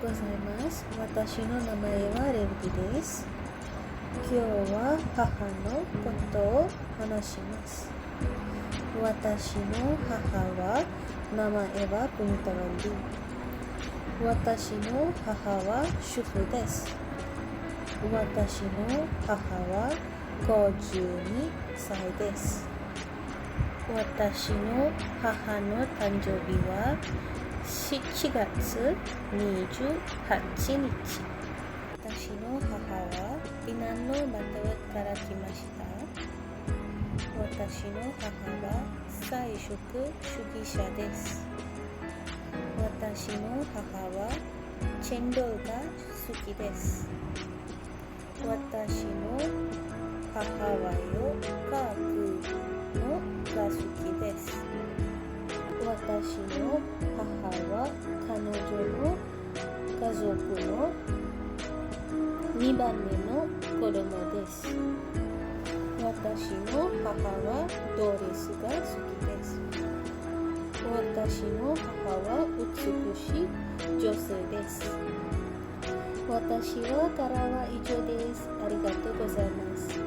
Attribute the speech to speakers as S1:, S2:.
S1: ございます。私の名前はレンピです。今日は母のことを話します。私の母は名前はプニタワンディ。私の母は主婦です。私の母は52歳です。私の母の誕生日は7月28日。私の母はイナンのマタワから来ました。私の母は菜食主義者です。私の母はチェンドルが好きです。私の母はよ科学のが好きです。私の母は彼女の家族の2番目の子供です。私の母はドレスが好きです。私の母は美しい女性です。私はからは以上です。ありがとうございます。